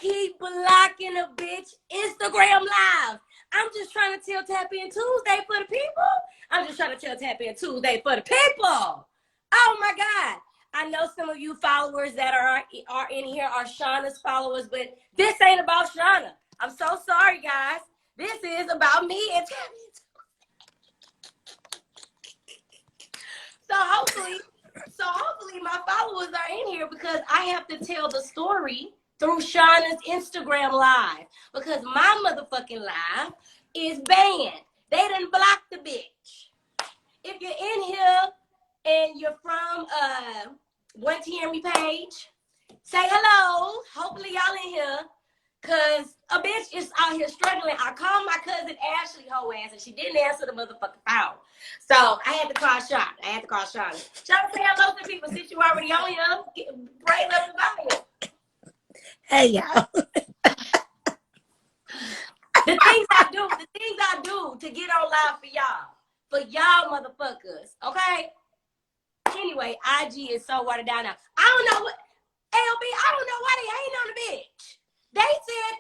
keep blocking a bitch Instagram live. I'm just trying to tell TapIn Tuesday for the people. I'm just trying to tell TapIn Tuesday for the people. Oh my God. I know some of you followers that are in here are Shauna's followers, but this ain't about Shauna. I'm so sorry, guys. This is about me and TapIn Tuesday. So hopefully my followers are in here because I have to tell the story through Shauna's Instagram live because my motherfucking live is banned. They done blocked the bitch. If you're in here and you're from One Tiaramy page, say hello. Hopefully y'all in here because a bitch is out here struggling. I called my cousin Ashley hoe ass and she didn't answer the motherfucking phone. So I had to call Shauna. Shauna, say hello to people since you already on here. Bring up the volume. Hey, y'all. The things I do to get on live for y'all motherfuckers, okay? Anyway, IG is so watered down now. I don't know what, LB, I don't know why they hating on the bitch. They said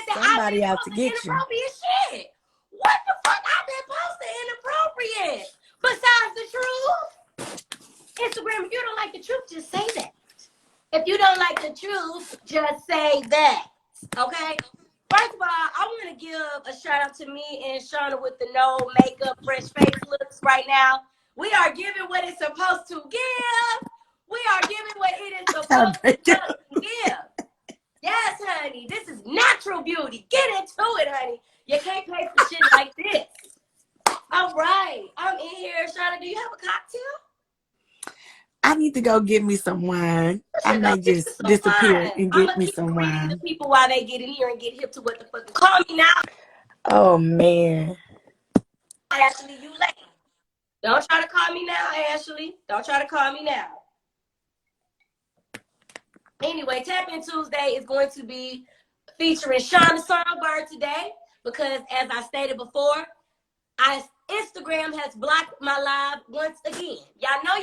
that Somebody I've out to been get posting you. inappropriate shit. What the fuck? I've been posting inappropriate. Besides the truth. Instagram, if you don't like the truth, just say that. If you don't like the truth, just say that. Okay? First of all, I want to give a shout out to me and Shauna with the no makeup, fresh face looks right now. We are giving what it's supposed to give. We are giving what it is supposed to give. Yes, honey. This is natural beauty. Get into it, honey. You can't pay for shit like this. All right. I'm in here. Shauna, do you have a cocktail? I need to go get me some wine. I might just disappear and get me some wine. I'm going to keep reading the people while they get in here and get hip to what the fuck. Call me now. Oh, man. Ashley, you late. Don't try to call me now, Ashley. Don't try to call me now. Anyway, TapIn Tuesday is going to be featuring Shauna Songbird today because, as I stated before, Instagram has blocked my live once again. Y'all know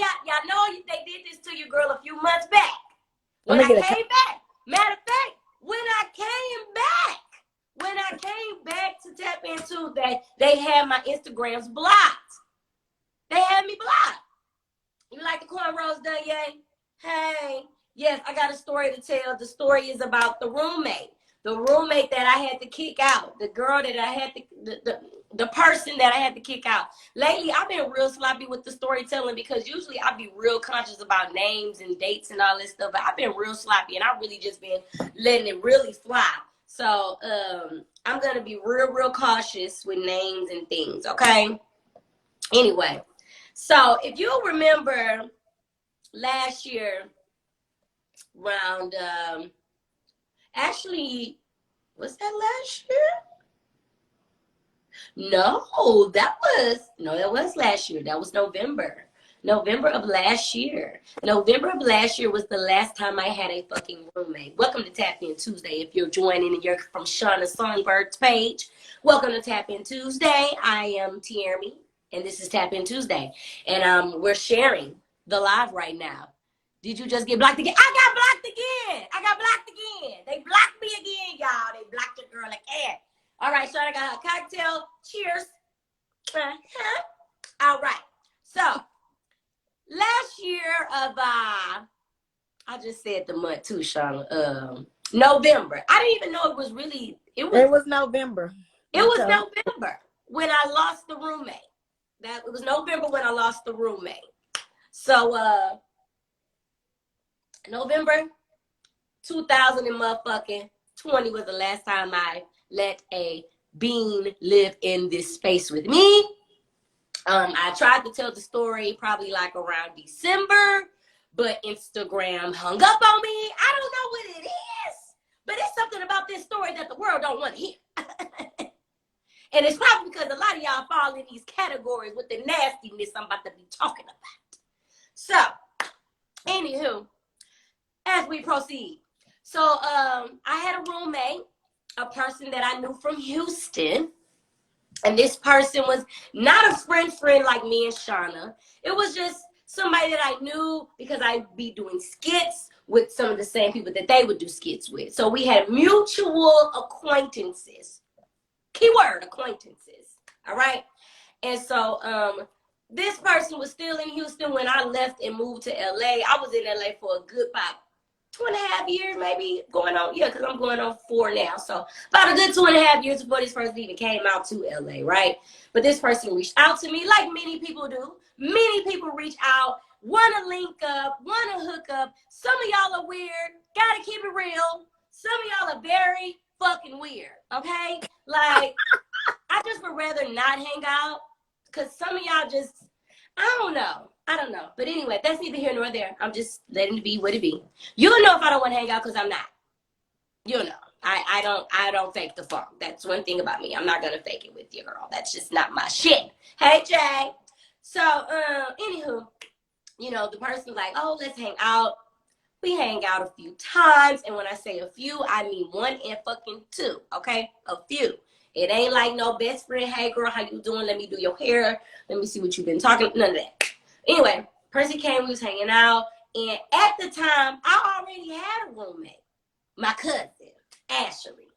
they did this to your girl a few months back. When I came back, matter of fact, when I came back to TapIn Tuesday, they had my Instagrams blocked. They had me blocked. You like the cornrows done, yay? Hey, yes, I got a story to tell. The story is about the roommate that I had to kick out, the girl that I had to, the person that I had to kick out. Lately, I've been real sloppy with the storytelling because usually I be real conscious about names and dates and all this stuff, but I've been real sloppy and I've really just been letting it really fly. So I'm going to be real cautious with names and things, okay? Anyway, so if you remember last year around, actually, was that last year? No, that was last year. That was November. November of last year. November of last year was the last time I had a fucking roommate. Welcome to TapIn Tuesday. If you're joining and you're from Shauna Songbird's page, welcome to TapIn Tuesday. I am Tiaramy, and this is TapIn Tuesday. And we're sharing the live right now. Did you just get blocked again? I got blocked again. They blocked me again, y'all. They blocked the girl again. All right, Shauna got her cocktail. Cheers. All right. So, last year of, I just said the month too, Shauna. November. I didn't even know it was really, it was November. It was November when I lost the roommate. It was November when I lost the roommate. So, November 2020 was the last time I let a bean live in this space with me. I tried to tell the story probably like around December, but Instagram hung up on me. I don't know what it is, but it's something about this story that the world don't want to hear. And it's probably because a lot of y'all fall in these categories with the nastiness I'm about to be talking about. So, anywho, as we proceed. So, I had a roommate, a person that I knew from Houston. And this person was not a friend like me and Shauna. It was just somebody that I knew because I'd be doing skits with some of the same people that they would do skits with. So we had mutual acquaintances. Keyword, acquaintances. All right. And so this person was still in Houston when I left and moved to LA. I was in LA for a good about 2.5 years, maybe going on. Yeah, because I'm going on 4 now. So about a good 2.5 years before this person even came out to LA, right? But this person reached out to me like many people do. Many people reach out, want to link up, want to hook up. Some of y'all are weird. Gotta keep it real. Some of y'all are very fucking weird, okay? Like, I just would rather not hang out because some of y'all just, I don't know. But anyway, that's neither here nor there. I'm just letting it be what it be. You'll know if I don't want to hang out because I'm not. You'll know. I don't fake the funk. That's one thing about me. I'm not going to fake it with you, girl. That's just not my shit. Hey, Jay. So, anywho, you know, the person's like, oh, let's hang out. We hang out a few times. And when I say a few, I mean 1 and fucking 2. Okay? A few. It ain't like no best friend. Hey, girl, how you doing? Let me do your hair. Let me see what you've been talking. None of that. Anyway, Percy came. We was hanging out. And at the time, I already had a roommate. My cousin, Ashley.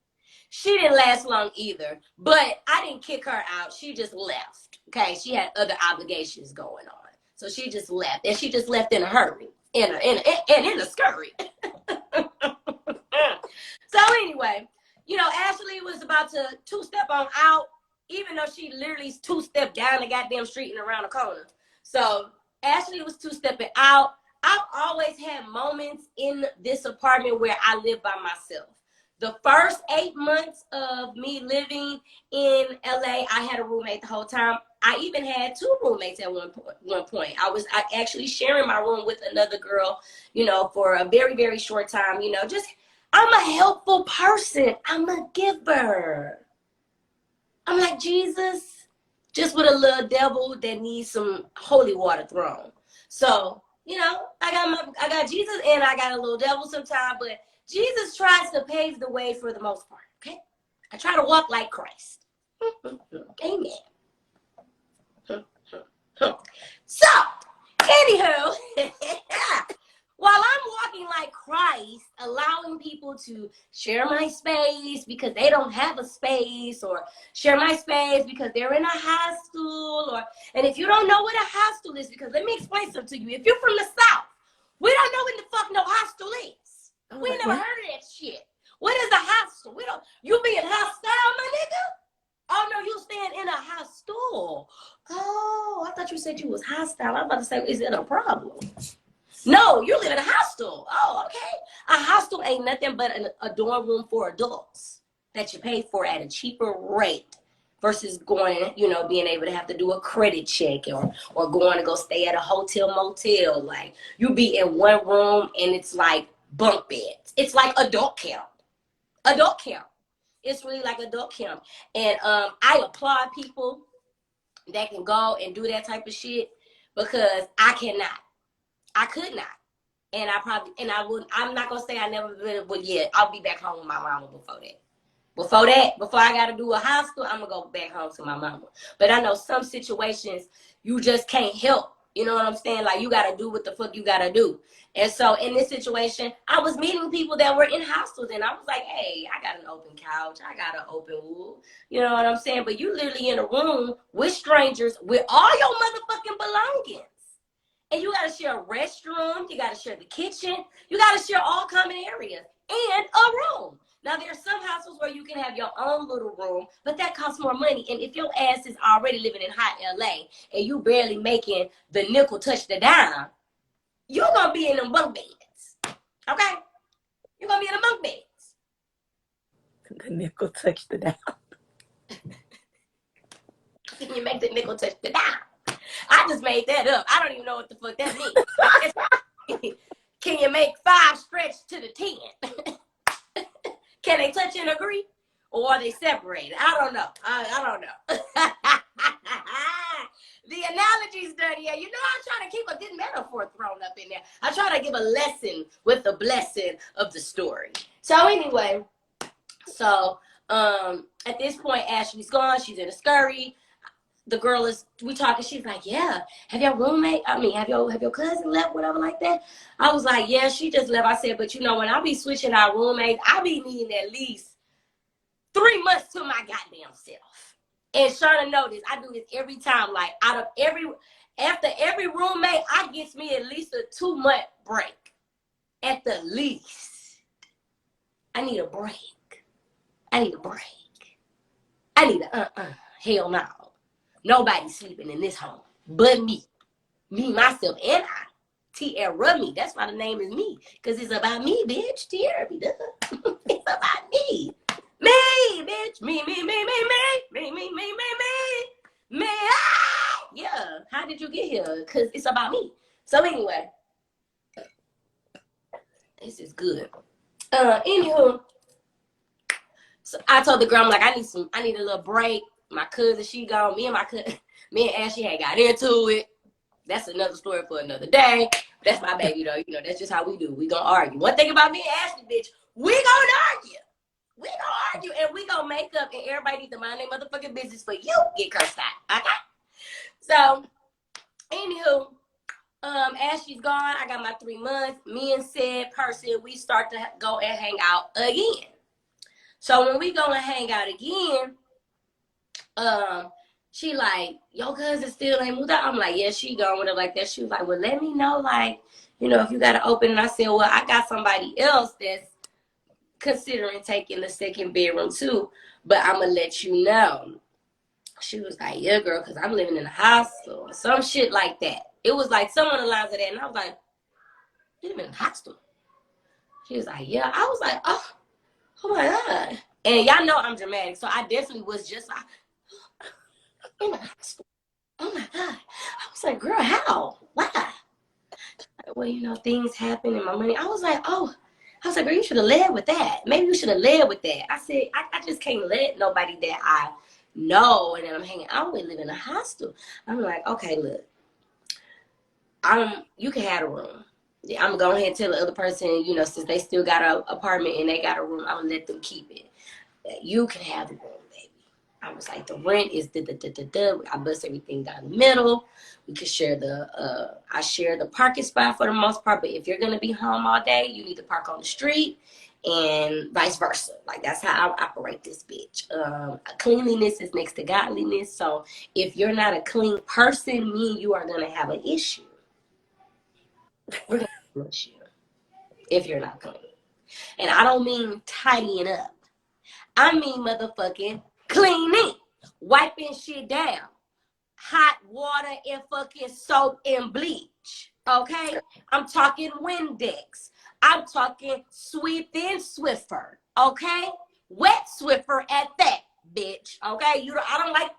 She didn't last long either. But I didn't kick her out. She just left. Okay? She had other obligations going on. So she just left. And she just left in a hurry. In a scurry. So anyway, you know, Ashley was about to 2-step on out, even though she literally 2-stepped down the goddamn street and around the corner. So Ashley was 2-stepping out. I've always had moments in this apartment where I live by myself. The first 8 months of me living in LA, I had a roommate the whole time. I even had 2 roommates at one point. I was actually sharing my room with another girl, you know, for a very, very short time. You know, just, I'm a helpful person. I'm a giver. I'm like Jesus, just with a little devil that needs some holy water thrown. So, you know, I got Jesus and I got a little devil sometimes, but Jesus tries to pave the way for the most part, okay? I try to walk like Christ. Amen. So, anywho, while I'm walking like Christ, allowing people to share my space because they don't have a space, or share my space because they're in a hostel, and if you don't know what a hostel is, because let me explain something to you. If you're from the South, we don't know what the fuck no hostel is. We never heard of that shit. What is a hostel? You being hostile, my nigga? Oh, no, you staying in a hostel. Oh, I thought you said you was hostile. I'm about to say, is it a problem? No, you live in a hostel. Oh, okay. A hostel ain't nothing but a dorm room for adults that you pay for at a cheaper rate versus going, you know, being able to have to do a credit check or going to go stay at a hotel motel. Like, you be in one room and it's like bunk beds. It's like adult camp. Adult camp. It's really like adult camp. And I applaud people that can go and do that type of shit because I cannot. I could not. And I wouldn't, I'm not gonna say I never been, but yeah, I'll be back home with my mama before that. Before I gotta do a hostel, I'm gonna go back home to my mama. But I know some situations you just can't help. You know what I'm saying? Like, you gotta do what the fuck you gotta do. And so in this situation, I was meeting people that were in hostels, and I was like, hey, I got an open couch, I got an open wall. You know what I'm saying? But you literally in a room with strangers with all your motherfucking belongings. And you gotta share a restroom, you gotta share the kitchen, you gotta share all common areas and a room. Now, there are some houses where you can have your own little room, but that costs more money. And if your ass is already living in hot LA and you barely making the nickel touch the dime, you're going to be in them bunk beds. Okay? You're going to be in the bunk beds. The nickel touch the dime. Can you make the nickel touch the dime? I just made that up. I don't even know what the fuck that means. Can you make 5 stretch to the 10? Can they touch and agree? Or are they separated? I don't know. I don't know. The analogy's done here. You know, I'm trying to keep a good metaphor thrown up in there. I try to give a lesson with the blessing of the story. So anyway, at this point, Ashley's gone. She's in a scurry. the girl we talking, she's like, yeah, have your roommate, have your cousin left, whatever like that? I was like, yeah, she just left. I said, but you know, when I be switching our roommates, I be needing at least 3 months to my goddamn self. And Shauna noticed, I do this every time. Like, after every roommate, I gets me at least a 2-month break. At the least. I need a break. I need a hell no. Nobody's sleeping in this home but me. Me, myself, and I. Tiaramy. That's why the name is me. Because it's about me, bitch. Tiaramy, duh. It's about me. Me, bitch. Me. Ah! Yeah. How did you get here? Because it's about me. So anyway. This is good. Anywho. So I told the girl, I'm like, I need a little break. My cousin, she gone. Me and Ashley had got into it. That's another story for another day. That's my baby, though. You know, that's just how we do. We gonna argue. One thing about me and Ashley, bitch, we gonna argue. We gonna argue, and we gonna make up, and everybody need to mind their motherfucking business for you get cursed out. Okay? So, anywho, Ashley's gone. I got my 3 months. Me and said person, we start to go and hang out again. So when we go and hang out again, she like, your cousin still ain't moved out. I'm like, yeah, she gone with it like that. She was like, well, let me know, like, you know, if you got to open. And I said, well, I got somebody else that's considering taking the second bedroom too, but I'm going to let you know. She was like, yeah, girl, because I'm living in a hostel or some shit like that. It was like some of the lines of that. And I was like, you live in a hostel? She was like, yeah. I was like, oh my God. And y'all know I'm dramatic, so I definitely was just like, in the hospital. Oh my God. I was like, girl, how? Why? Well, you know, things happen and my money. I was like, girl, you should have led with that. Maybe you should have led with that. I said, I just can't let nobody that I know and then I'm hanging out with live in a hostel. I'm like, okay, look, you can have a room. Yeah, I'm going to go ahead and tell the other person, you know, since they still got an apartment and they got a room, I'm going to let them keep it. You can have the room. I was like, the rent is I bust everything down the middle. We could share I share the parking spot for the most part, but if you're going to be home all day, you need to park on the street and vice versa. Like, that's how I operate this bitch. Cleanliness is next to godliness. So if you're not a clean person, me and you are going to have an issue. We're going to have an issue if you're not clean. And I don't mean tidying up. I mean motherfucking cleaning, wiping shit down, hot water and fucking soap and bleach. Okay, I'm talking Windex. I'm talking sweep and Swiffer. Okay, wet Swiffer at that, bitch. Okay, I don't like.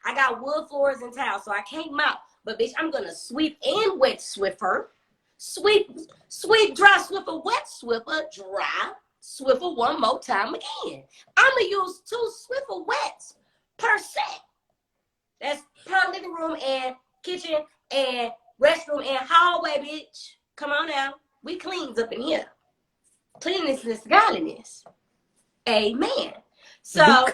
I got wood floors in town, so I can't mop. But bitch, I'm gonna sweep and wet Swiffer, sweep, dry Swiffer, wet Swiffer, dry Swiffer one more time again. I'm going to use 2 Swiffer wets per set. That's per living room and kitchen and restroom and hallway, bitch. Come on now. We cleans up in here. Cleanliness is godliness. Amen. So,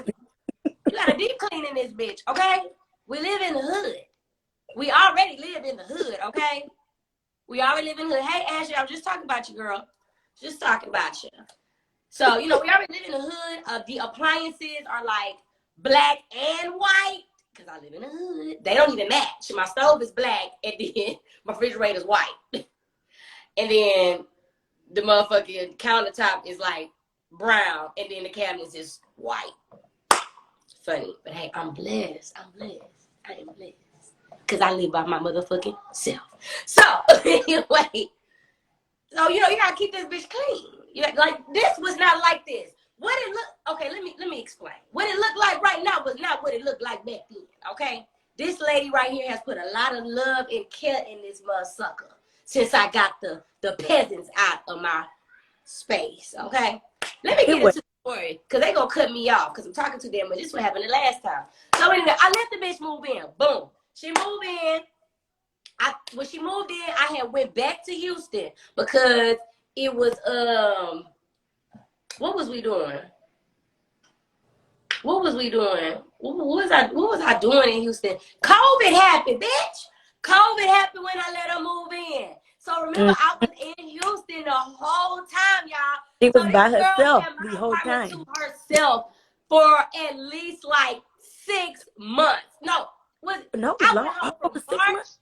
you got a deep clean in this bitch, okay? We live in the hood. We already live in the hood, okay? We already live in the hood. Hey, Ashley, I was just talking about you, girl. Just talking about you. So, you know, we already live in the hood. The appliances are like black and white because I live in the hood. They don't even match. My stove is black and then my refrigerator is white. And then the motherfucking countertop is like brown and then the cabinets is white. Funny. But hey, I'm blessed. I am blessed. Because I live by my motherfucking self. So, anyway. So, you know, you got to keep this bitch clean. Like, this was not like this. What it look, okay, let me explain. What it looked like right now was not what it looked like back then, okay? This lady right here has put a lot of love and care in this motherfucker since I got the peasants out of my space, okay? Let me get into the story, because they going to cut me off, because I'm talking to them, but this is what happened the last time. So anyway, I let the bitch move in. Boom. She moved in. When she moved in, I had went back to Houston because it was, what was we doing? What was I doing in Houston? COVID happened, bitch. COVID happened when I let her move in. So remember, I was in Houston the whole time, y'all. She So was this by girl herself had the my whole apartment time. to herself for at least like 6 months. No, No, it was I long. went home from Over 6 months.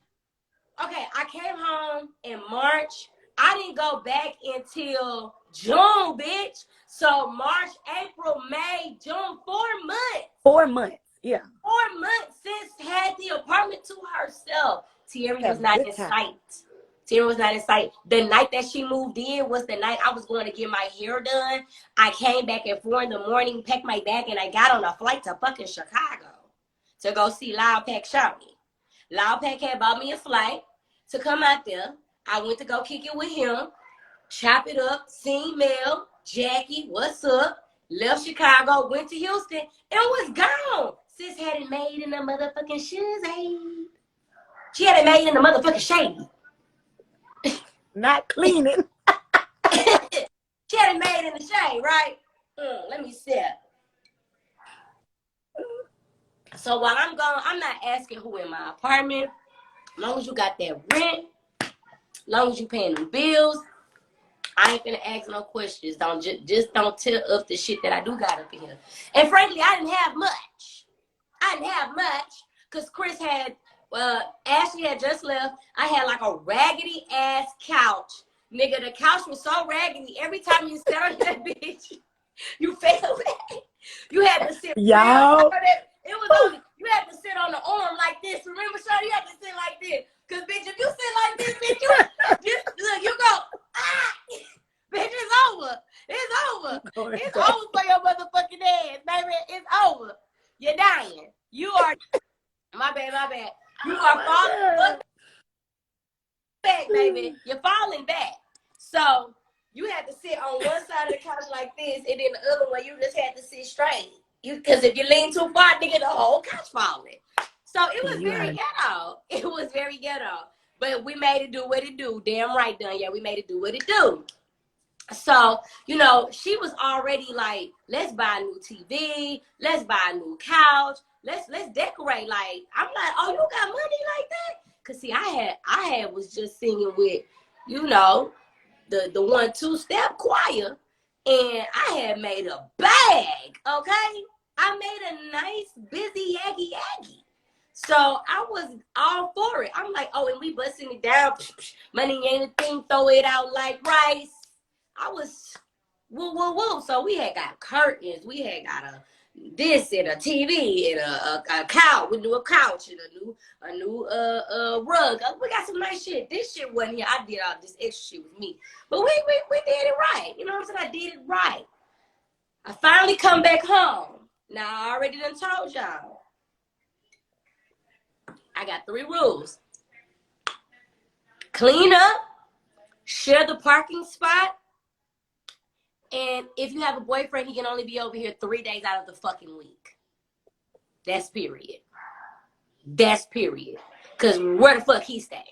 March. Okay, I came home in March. I didn't go back until June, bitch. So March, April, May, June, 4 months. 4 months. Yeah. 4 months since had the apartment to herself. Tiaramy was Have a not good in time. sight. Tiaramy was not in sight. The night that she moved in was the night I was going to get my hair done. I came back at 4 in the morning, packed my bag, and I got on a flight to fucking Chicago to go see Loud Pack Shauna. Loud Pack had bought me a flight to come out there. I went to go kick it with him, chop it up, seen Mel, Jackie, what's up? Left Chicago, went to Houston, and was gone. Sis had it made in the motherfucking shoes. She had it made in the motherfucking shade. Not cleaning. She had it made in the shade, right? Let me see. So while I'm gone, I'm not asking who in my apartment. As long as you got that rent, as long as you paying them bills, I ain't finna ask no questions. Don't just don't tell up the shit that I do got up in here. And frankly, I didn't have much. Because Chris had, Ashley had just left. I had like a raggedy ass couch. Nigga, the couch was so raggedy. Every time you sat on that bitch, you fell back. You had to sit Y'all. It was only, you had to sit on the arm like this. Remember, Shauna, you had to sit like this. Because, bitch, if you sit like this, bitch, look, you go, bitch, it's over. It's over. It's over for your motherfucking ass, baby. It's over. You're dying. You are, my bad. You are falling back, baby. You're falling back. So, you had to sit on one side of the couch like this, and then the other one, you just had to sit straight. Because if you lean too far, nigga, the whole couch falling. So it was very ghetto. It was very ghetto. But we made it do what it do. Damn right, done. Yeah, we made it do what it do. So, you know, she was already like, let's buy a new TV. Let's buy a new couch. Let's decorate. Like, I'm like, oh, you got money like that? Because, see, I had was just singing with, you know, the 1-2 step choir. And I had made a bag, okay? I made a nice, busy yaggy. So I was all for it. I'm like, oh, and we busting it down. Money ain't a thing, throw it out like rice. I was woo. So we had got curtains. We had got this and a TV and a couch. We do a couch and a new rug. We got some nice shit. This shit wasn't here. I did all this extra shit with me. But we did it right. You know what I'm saying? I did it right. I finally come back home. Now, I already done told y'all. I got 3 rules. Clean up, share the parking spot, and if you have a boyfriend, he can only be over here 3 days out of the fucking week. That's period. Because where the fuck he stay?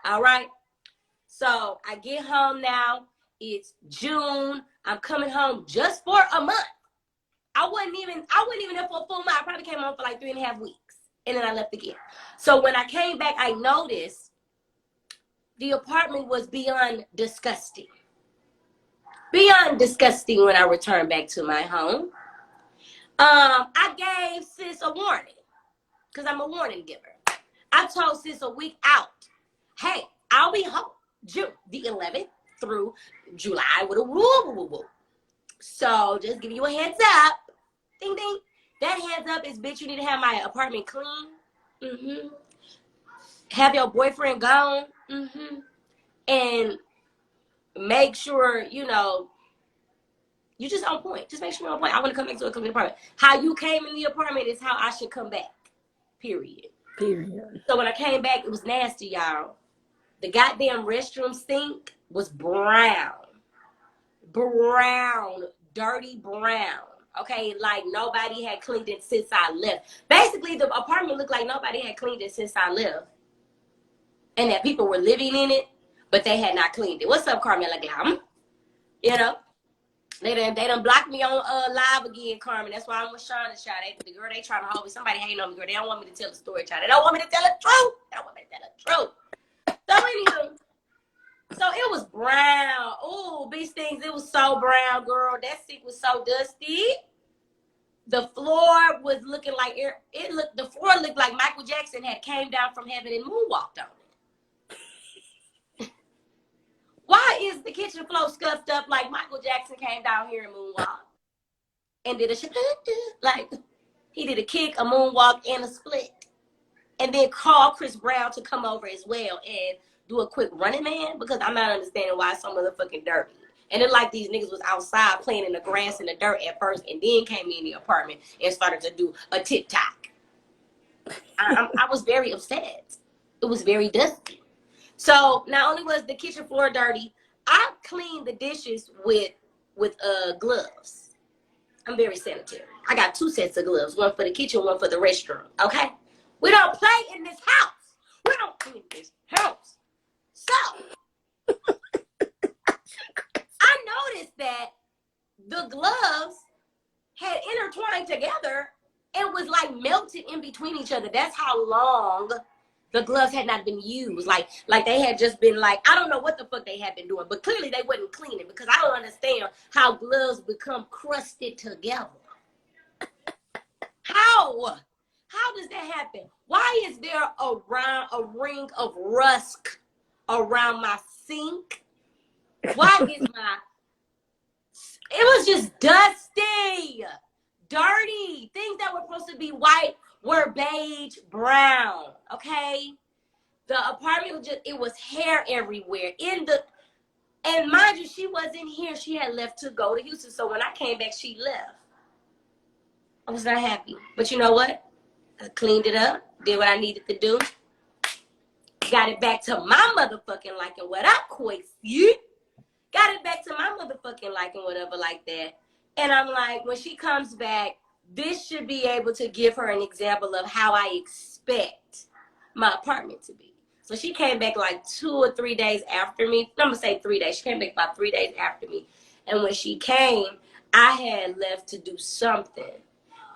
All right? So I get home now. It's June. I'm coming home just for a month. I wasn't even there for a full month. I probably came home for like 3.5 weeks. And then I left again. So when I came back, I noticed the apartment was beyond disgusting. Beyond disgusting when I returned back to my home. I gave sis a warning. Because I'm a warning giver. I told sis a week out. Hey, I'll be home June the 11th through July with a woo. So just give you a heads up. Ding, ding. That heads up is, bitch, you need to have my apartment clean. Have your boyfriend gone. And make sure, you know, you just on point. Just make sure you're on point. I want to come back to a clean apartment. How you came in the apartment is how I should come back. Period. So when I came back, it was nasty, y'all. The goddamn restroom sink was brown. Dirty brown. Okay, like nobody had cleaned it since I left. Basically, the apartment looked like nobody had cleaned it since I left. And that people were living in it, but they had not cleaned it. What's up, Carmela Glam? You know? They done blocked me on live again, Carmen. That's why I'm with Shauna, child. The girl, they trying to hold me. Somebody hating on me, girl. They don't want me to tell the story, child. They don't want me to tell the truth. They don't want me to tell the truth. So anywho, so it was brown. Ooh, beach things. It was so brown, girl. That seat was so dusty. The floor was looking like the floor looked like Michael Jackson had came down from heaven and moonwalked on it. Why is the kitchen floor scuffed up like Michael Jackson came down here and moonwalked? And did a like he did a kick, a moonwalk, and a split. And then call Chris Brown to come over as well and do a quick Running Man, because I'm not understanding why it's so motherfucking dirty. And it like these niggas was outside playing in the grass and the dirt at first and then came in the apartment and started to do a TikTok. I was very upset. It was very dusty. So not only was the kitchen floor dirty, I cleaned the dishes with gloves. I'm very sanitary. I got 2 sets of gloves, one for the kitchen, one for the restroom. Okay? We don't play in this house. We don't clean this house. So I noticed that the gloves had intertwined together and was like melted in between each other. That's how long the gloves had not been used. Like they had just been like, I don't know what the fuck they had been doing, but clearly they wasn't cleaning, because I don't understand how gloves become crusted together. How? How does that happen? Why is there a ring of rust around my sink? Why is it was just dusty, dirty. Things that were supposed to be white were beige brown, okay? The apartment was it was hair everywhere. And mind you, she wasn't here. She had left to go to Houston. So when I came back, she left. I was not happy. But you know what? I cleaned it up, did what I needed to do. Got it back to my motherfucking liking, what I quit, you. Got it back to my motherfucking liking, whatever like that. And I'm like, when she comes back, this should be able to give her an example of how I expect my apartment to be. So she came back like 2 or 3 days after me. I'm going to say 3 days. She came back about 3 days after me. And when she came, I had left to do something.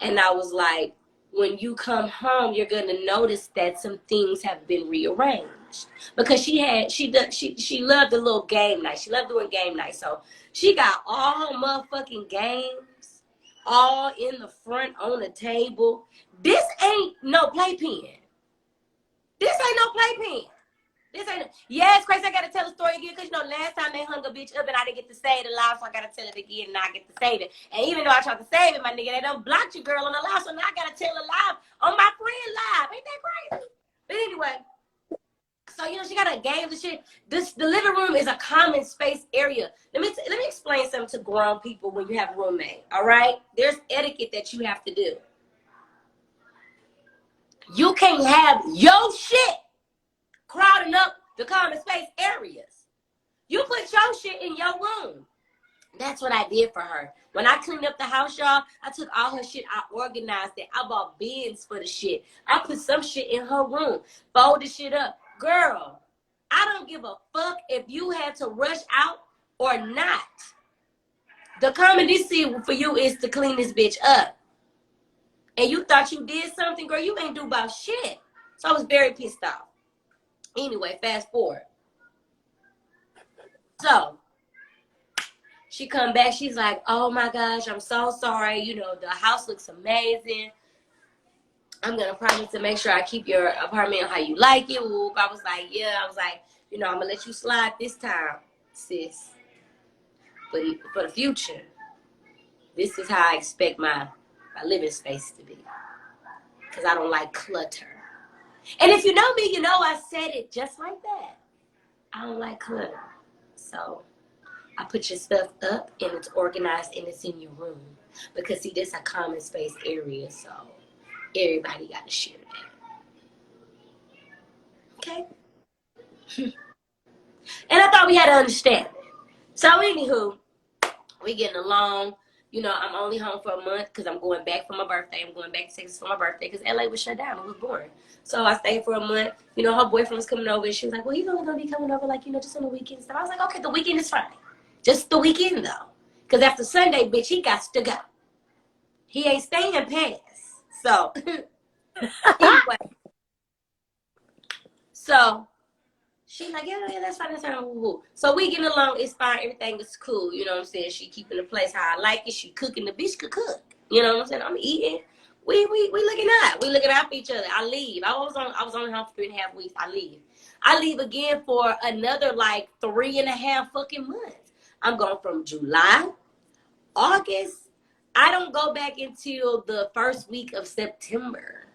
And I was like, when you come home, you're going to notice that some things have been rearranged. Because she loved the little game night. She loved doing game night. So she got all her motherfucking games all in the front on the table. This ain't no playpen. This ain't no playpen. This ain't. Yes, Grace, I got to tell the story again, because, you know, last time they hung a bitch up and I didn't get to say it alive, so I got to tell it again and I get to save it. And even though I tried to save it, my nigga, they done blocked your girl on the live, so now I got to tell it live on my friend live. Ain't that crazy? But anyway, so, you know, she got a games and shit. The living room is a common space area. Let me explain something to grown people when you have a roommate, all right? There's etiquette that you have to do. You can't have your shit crowding up the common space areas. You put your shit in your room. That's what I did for her. When I cleaned up the house, y'all, I took all her shit, I organized it. I bought bins for the shit. I put some shit in her room, folded shit up. Girl, I don't give a fuck if you had to rush out or not. The common decency for you is to clean this bitch up. And you thought you did something, girl, you ain't do about shit. So I was very pissed off. Anyway, fast forward. So she come back. She's like, oh my gosh, I'm so sorry. You know, the house looks amazing. I'm going to promise to make sure I keep your apartment how you like it. Whoop. I was like, yeah. I was like, you know, I'm going to let you slide this time, sis. But for the future, this is how I expect my living space to be. Because I don't like clutter. And if you know me, you know I said it just like that. I don't like clutter. So I put your stuff up and it's organized and it's in your room. Because, see, this is a common space area, so everybody got to share that. Okay? And I thought we had to understand it. So, anywho, we getting along. You know, I'm only home for a month because I'm going back for my birthday. I'm going back to Texas for my birthday because LA was shut down. It was boring. So I stayed for a month. You know, her boyfriend was coming over and she was like, well, he's only going to be coming over, like, you know, just on the weekend stuff. I was like, okay, the weekend is fine. Just the weekend, though. Because after Sunday, bitch, he got to go. He ain't staying past. So, anyway. So, she's like, yeah, that's fine, that's fine. So we getting along, it's fine, everything is cool. You know what I'm saying? She keeping the place how I like it. She cooking, the bitch could cook. You know what I'm saying? I'm eating. We looking up. We looking out for each other. I leave. I was on her for 3.5 weeks. I leave. I leave again for another like 3.5 fucking months. I'm going from July, August. I don't go back until the first week of September.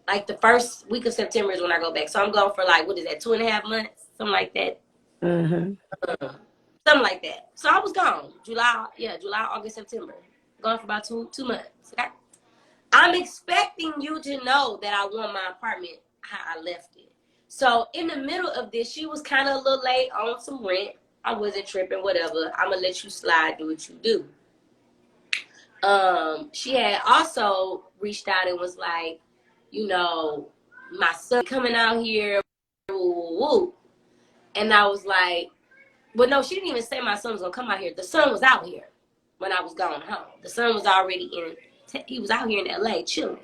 Like the first week of September is when I go back. So I'm going for like, what is that, 2.5 months? Something like that. Something like that. So I was gone. July, August, September. Gone for about two months. Okay? I'm expecting you to know that I want my apartment how I left it. So in the middle of this, she was kind of a little late on some rent. I wasn't tripping, whatever. I'm going to let you slide, do what you do. She had also reached out and was like, you know, my son coming out here, woo, woo. And I was like, well, no, she didn't even say my son was gonna come out here. The son was out here when I was going home. The son was already he was out here in LA chilling.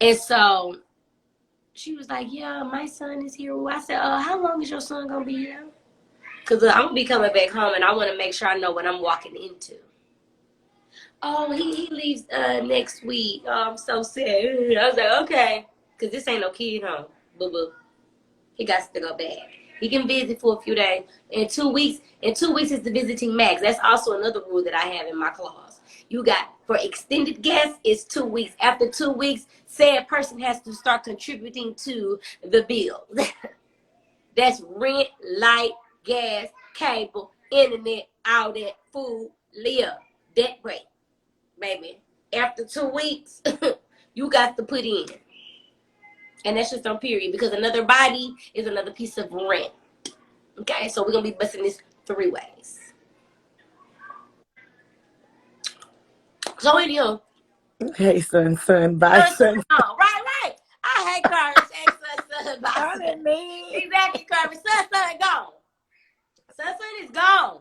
And so she was like, yeah, my son is here. I said, how long is your son gonna be here? Because I'm gonna be coming back home and I want to make sure I know what I'm walking into. Oh, he leaves next week. Oh, I'm so sad. I was like, okay. Because this ain't no kid home. Boo-boo. He got to go back. He can visit for a few days. In 2 weeks is the visiting max. That's also another rule that I have in my clause. You got, for extended guests, it's 2 weeks. After 2 weeks, said person has to start contributing to the bill. That's rent, light, gas, cable, internet, all that, food, live, debt break. Baby, after 2 weeks, you got to put in. And that's just on period because another body is another piece of rent. Okay, so we're going to be busting this 3 ways. So anyhow. Hey, son, bye, son. Oh, right. I hate Carmen saying son, bye, son. Exactly, Carmen. Son, gone. Son is gone.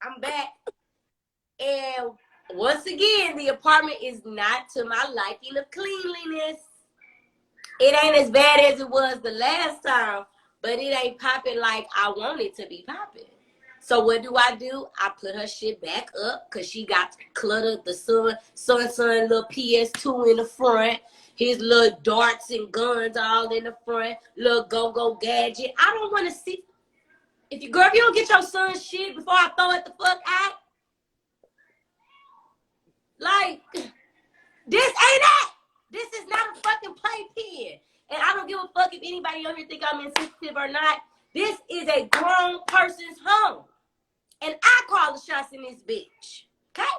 I'm back. And once again, the apartment is not to my liking of cleanliness. It ain't as bad as it was the last time, but it ain't popping like I want it to be popping. So what do? I put her shit back up because she got cluttered. The son, little PS2 in the front. His little darts and guns all in the front. Little go-go gadget. I don't want to see. If you don't get your son's shit before I throw it the fuck out. Like, this ain't it. This is not a fucking playpen. And I don't give a fuck if anybody on here think I'm insensitive or not. This is a grown person's home. And I call the shots in this bitch. Okay?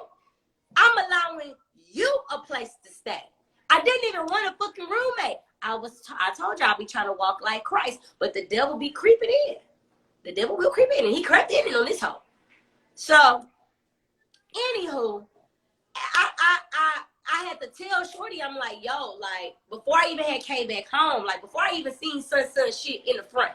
I'm allowing you a place to stay. I didn't even want a fucking roommate. I told you I'll be trying to walk like Christ, but the devil be creeping in. The devil will creep in, and he crept in on this home. So, anywho, I had to tell Shorty, I'm like, yo, like, before I even had came back home, like, before I even seen son shit in the front,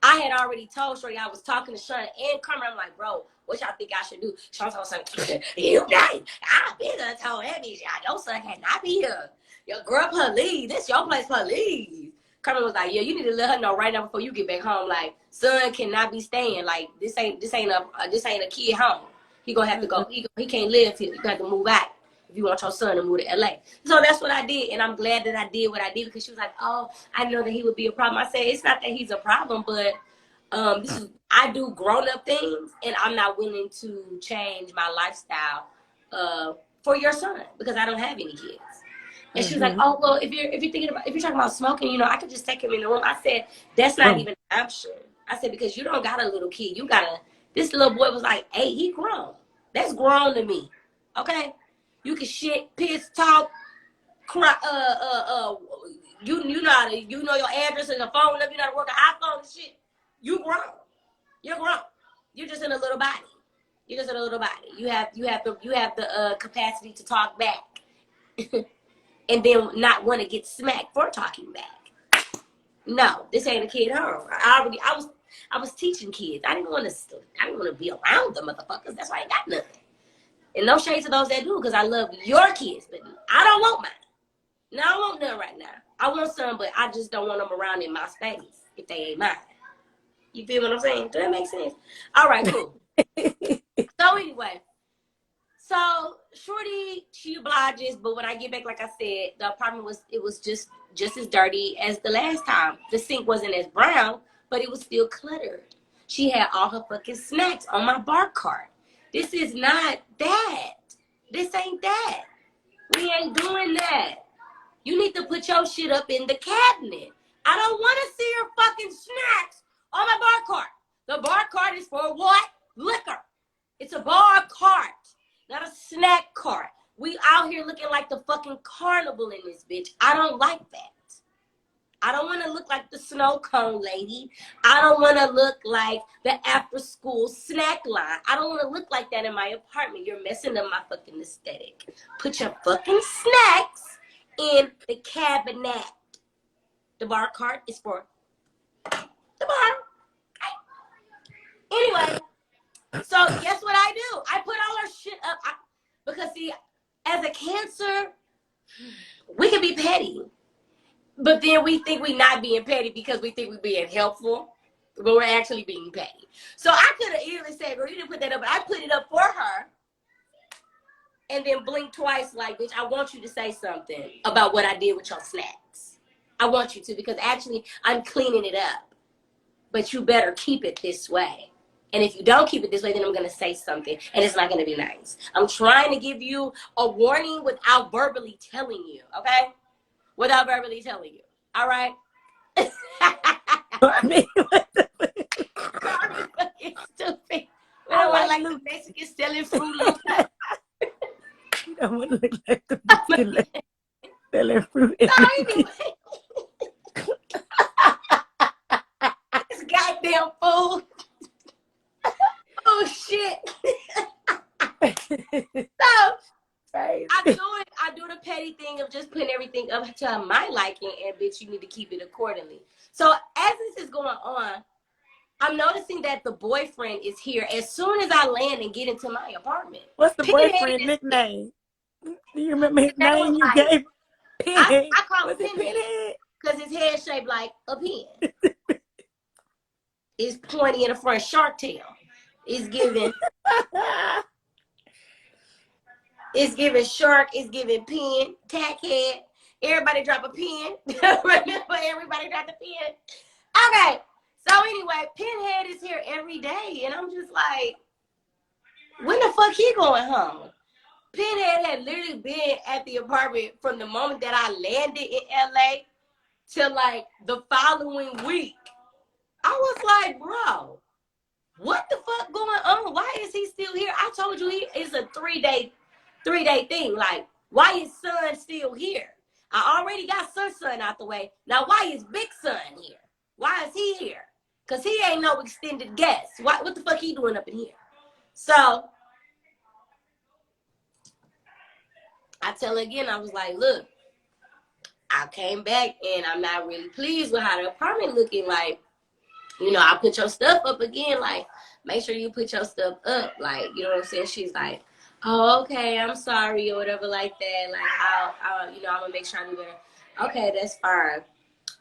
I had already told Shorty, I was talking to Shauna and Carmen, I'm like, bro, what y'all think I should do? Shauna told something, you nice. I've been there told that bitch, your son cannot be here. Your girl police, this your place police. Carmen was like, yeah, you need to let her know right now before you get back home, like, son cannot be staying, like, this ain't a kid home. He gonna have to go, he can't live here, you got to move out. If you want your son to move to LA. So that's what I did. And I'm glad that I did what I did because she was like, oh, I know that he would be a problem. I said, it's not that he's a problem, but I do grown up things and I'm not willing to change my lifestyle for your son because I don't have any kids. And she was like, oh, well, if you're talking about smoking, you know, I could just take him in the room. I said, that's not even an option. I said, because you don't got a little kid. This little boy was like 8, he grown. That's grown to me. Okay? You can shit, piss, talk, cry, you know your address and the phone number, you know how to work an iPhone and shit. You grown. You're grown. You're just in a little body. You're just in a little body. You have the capacity to talk back. And then not want to get smacked for talking back. No, this ain't a kid home. I was teaching kids. I didn't want to be around the motherfuckers. That's why I ain't got nothing. And no shade to those that do, because I love your kids, but I don't want mine. No, I don't want none right now. I want some, but I just don't want them around in my space if they ain't mine. You feel what I'm saying? Does that make sense? All right, cool. So anyway, so Shorty, she obliges, but when I get back, like I said, the apartment was just as dirty as the last time. The sink wasn't as brown, but it was still cluttered. She had all her fucking snacks on my bar cart. This is not that. This ain't that. We ain't doing that. You need to put your shit up in the cabinet. I don't want to see your fucking snacks on my bar cart. The bar cart is for what? Liquor. It's a bar cart, not a snack cart. We out here looking like the fucking carnival in this bitch. I don't like that. I don't want to look like the snow cone lady. I don't want to look like the after school snack line. I don't want to look like that in my apartment. You're messing up my fucking aesthetic. Put your fucking snacks in the cabinet. The bar cart is for the bar. Okay. Anyway, so guess what I do? I put all our shit up. Because see, as a Cancer, we can be petty. But then we think we're not being petty because we think we're being helpful. But we're actually being petty. So I could have easily said, girl, you didn't put that up. But I put it up for her. And then blink twice like, bitch, I want you to say something about what I did with your snacks. I want you to, because actually I'm cleaning it up. But you better keep it this way. And if you don't keep it this way, then I'm going to say something. And it's not going to be nice. I'm trying to give you a warning without verbally telling you, okay? Without verbally telling you. All right? I mean, what the Sorry, fucking stupid. I don't want like the Mexicans selling Fruit Loops. You don't want to look like the Mexican selling fruit. So anyway. This goddamn fool. Oh shit. So I do the petty thing of just putting everything up to my liking, and bitch, you need to keep it accordingly. So as this is going on, I'm noticing that the boyfriend is here as soon as I land and get into my apartment. What's the boyfriend nickname? Do you remember his name you gave? Pinhead. I call him Pinhead because his head shaped like a pin. It's pointy in the front, shark tail. It's giving. It's giving shark. It's giving pin. Tack head. Everybody drop a pin. Remember, everybody drop a pin. Okay. So anyway, Pinhead is here every day, and I'm just like, when the fuck he going home? Pinhead had literally been at the apartment from the moment that I landed in LA till like the following week. I was like, bro, what the fuck going on? Why is he still here? I told you it's a three-day thing. Like, why is son still here? I already got son out the way. Now, why is big son here? Why is he here? Because he ain't no extended guest. What the fuck he doing up in here? So, I tell her again, I was like, look, I came back and I'm not really pleased with how the apartment looking. Like, you know, I put your stuff up again. Like, make sure you put your stuff up. Like, you know what I'm saying? She's like, oh, okay, I'm sorry or whatever like that. Like, I'll you know, I'm going to make sure I do better. Okay, that's fine.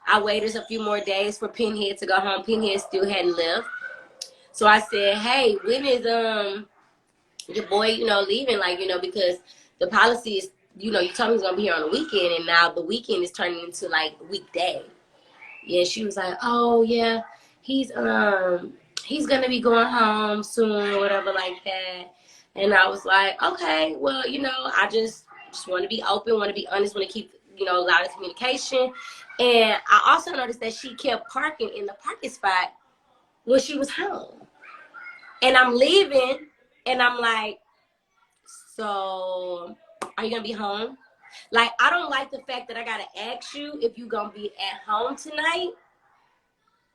I waited a few more days for Pinhead to go home. Pinhead still hadn't left. So I said, hey, when is your boy, you know, leaving? Like, you know, because the policy is, you know, you told me he's gonna be here on the weekend, and now the weekend is turning into like weekday. Yeah, she was like, oh yeah, he's gonna be going home soon or whatever like that. And I was like, okay, well, you know, I just want to be open, want to be honest, want to keep, you know, a lot of communication. And I also noticed that she kept parking in the parking spot when she was home. And I'm leaving, and I'm like, so are you gonna be home? Like, I don't like the fact that I gotta ask you if you're gonna be at home tonight,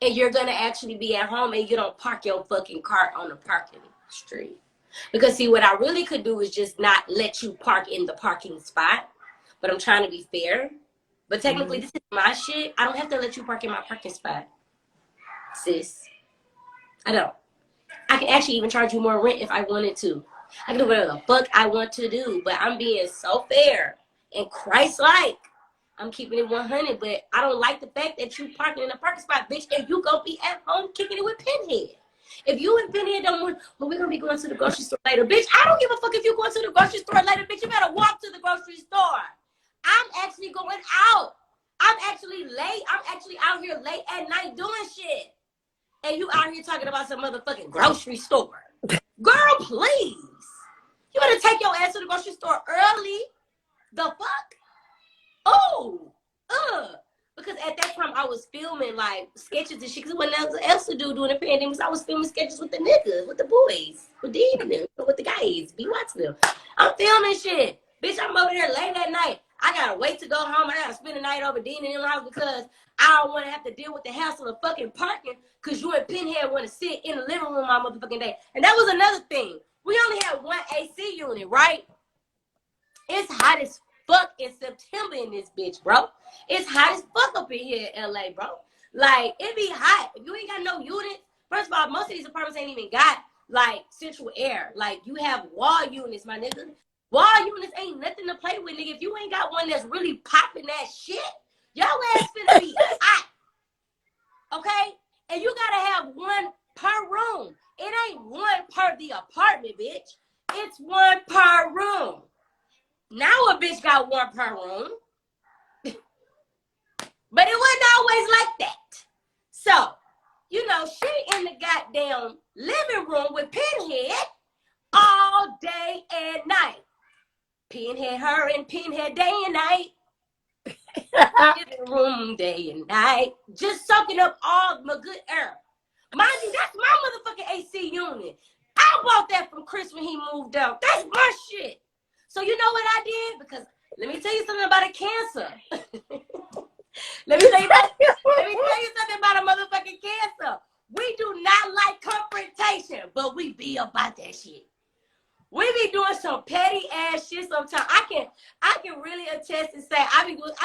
and you're gonna actually be at home, and you don't park your fucking car on the parking street. Because see, what I really could do is just not let you park in the parking spot, but I'm trying to be fair. But technically, this is my shit. I don't have to let you park in my parking spot, sis. I don't. I can actually even charge you more rent if I wanted to. I can do whatever the fuck I want to do, but I'm being so fair and Christ-like. I'm keeping it 100, but I don't like the fact that you parking in a parking spot, bitch, and you gonna be at home kicking it with Pinhead. If you and Pinhead don't want, well, we're gonna be going to the grocery store later, bitch. I don't give a fuck if you're going to the grocery store later, bitch. You better walk to the grocery store. I'm actually going out. I'm actually late. I'm actually out here late at night doing shit. And you out here talking about some motherfucking grocery store. Girl, please. You better take your ass to the grocery store early. The fuck? Oh, because at that time I was filming like sketches and shit. Cause what else to do during the pandemic? So I was filming sketches with the niggas, with the boys, with Dean and them, with the guys. Be watching them. I'm filming shit, bitch. I'm over there late at night. I gotta wait to go home. I gotta spend the night over Dean and them house because I don't want to have to deal with the hassle of fucking parking. Cause you and Pinhead want to sit in the living room all motherfucking day. And that was another thing. We only had one AC unit, right? It's hot as fuck in September in this bitch, bro. It's hot as fuck up in here in LA, bro. Like, it be hot. If you ain't got no units, first of all, most of these apartments ain't even got, like, central air. Like, you have wall units, my nigga. Wall units ain't nothing to play with, nigga. If you ain't got one that's really popping that shit, your ass finna be hot. Okay? And you gotta have one per room. It ain't one per the apartment, bitch. It's one per room. Now a bitch got one per room. But it wasn't always like that. So, you know, she in the goddamn living room with Pinhead all day and night. Pinhead, her and Pinhead day and night. Living room day and night. Just soaking up all my good air. Mind you, that's my motherfucking AC unit. I bought that from Chris when he moved out. That's my shit. So you know what I did? Because let me tell you something about a cancer. Let me tell you something about a motherfucking cancer. We do not like confrontation, but we be about that shit. We be doing some petty ass shit sometimes. I can really attest and say I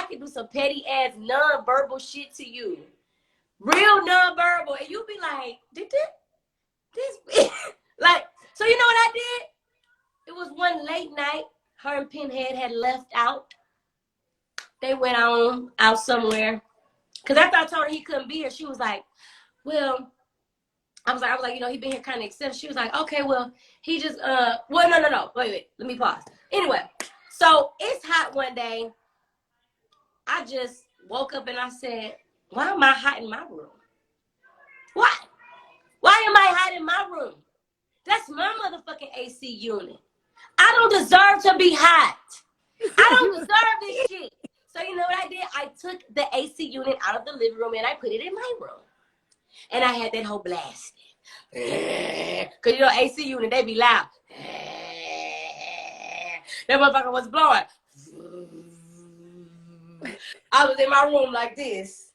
can do some petty ass non-verbal shit to you. Real non-verbal. And you be like, did this like, so you know what I did? It was one late night. Her and Pinhead had left out. They went out somewhere. Cause after I told her he couldn't be here, she was like, well, I was like, you know, he been here kind of extensive. She was like, okay, well, he just, well, no. Wait, let me pause. Anyway, so it's hot one day. I just woke up and I said, why am I hot in my room? Why? Why am I hot in my room? That's my motherfucking AC unit. I don't deserve to be hot. I don't deserve this shit. So you know what I did? I took the AC unit out of the living room and I put it in my room. And I had that whole blasted. Because you know, AC unit, they be loud. That motherfucker was blowing. I was in my room like this.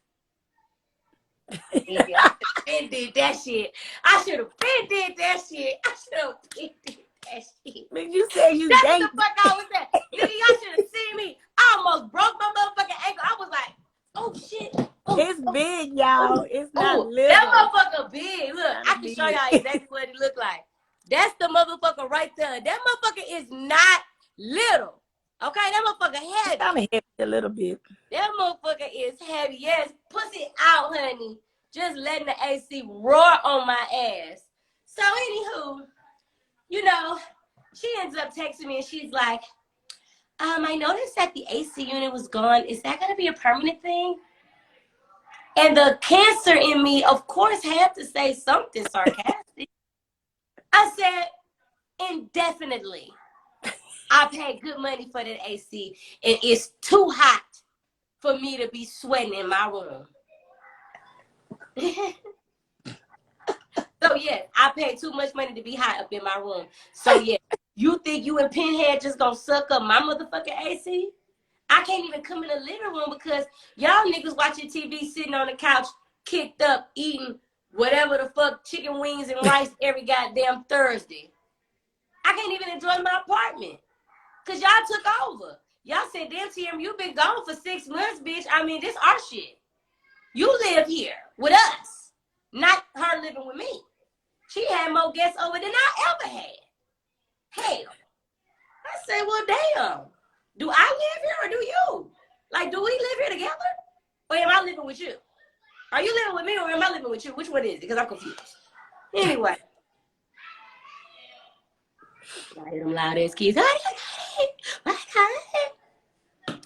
Yeah, I should have been did that shit. I should have been did that shit. I should have been did that shit. Man, you said you That's date. what the fuck I was at. Nigga, y'all should have seen me. I almost broke my motherfucking ankle. I was like, oh shit. It's big, y'all. It's not little. That motherfucker big. Look, I can show y'all exactly what it look like. That's the motherfucker right there. That motherfucker is not little. Okay, that motherfucker heavy. I'm heavy a little bit. That motherfucker is heavy. Yes, pussy out, honey. Just letting the AC roar on my ass. So anywho, you know, she ends up texting me and she's like, I noticed that the AC unit was gone. Is that gonna be a permanent thing? And the cancer in me, of course, had to say something sarcastic. I said, indefinitely. I paid good money for that AC, and it's too hot for me to be sweating in my room. So, yeah, I paid too much money to be hot up in my room. So, yeah, you think you and Pinhead just gonna suck up my motherfucking AC? I can't even come in the living room because y'all niggas watching TV sitting on the couch, kicked up, eating whatever the fuck, chicken wings and rice every goddamn Thursday. I can't even enjoy my apartment because y'all took over. Y'all said, damn, Tiaramy, you been gone for 6 months, bitch. I mean, this our shit. You live here with us, not her living with me. She had more guests over than I ever had. Hell. I said, well, damn. Do I live here or do you? Like, do we live here together? Or am I living with you? Are you living with me or am I living with you? Which one is it? Because I'm confused. Anyway. I hear them loud ass kids.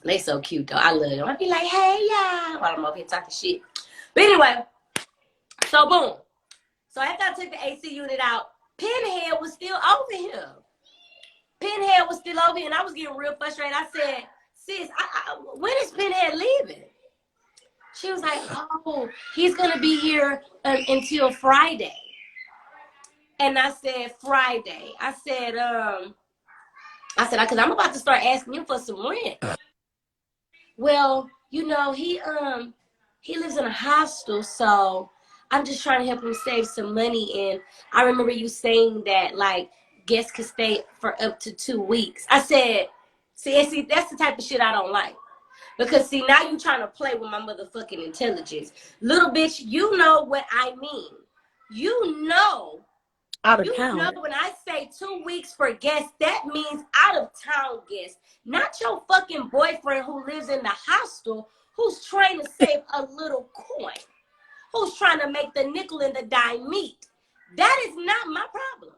They so cute though. I love them. I be like, hey y'all, while I'm up here talking shit. But anyway, so boom. So after I took the AC unit out, Pinhead was still over here. Pinhead was still over here, and I was getting real frustrated. I said, sis, when is Pinhead leaving? She was like, oh, he's gonna be here until Friday. And I said, Friday. I said, because I'm about to start asking him for some rent. Well, you know, he lives in a hostel, so I'm just trying to help him save some money. And I remember you saying that, like, guests could stay for up to 2 weeks. I said, see, that's the type of shit I don't like. Because, see, now you trying to play with my motherfucking intelligence. Little bitch, you know what I mean. You know. Out of town. You know, when I say 2 weeks for guests, that means out of town guests. Not your fucking boyfriend who lives in the hostel, who's trying to save a little coin, who's trying to make the nickel and the dime meet. That is not my problem.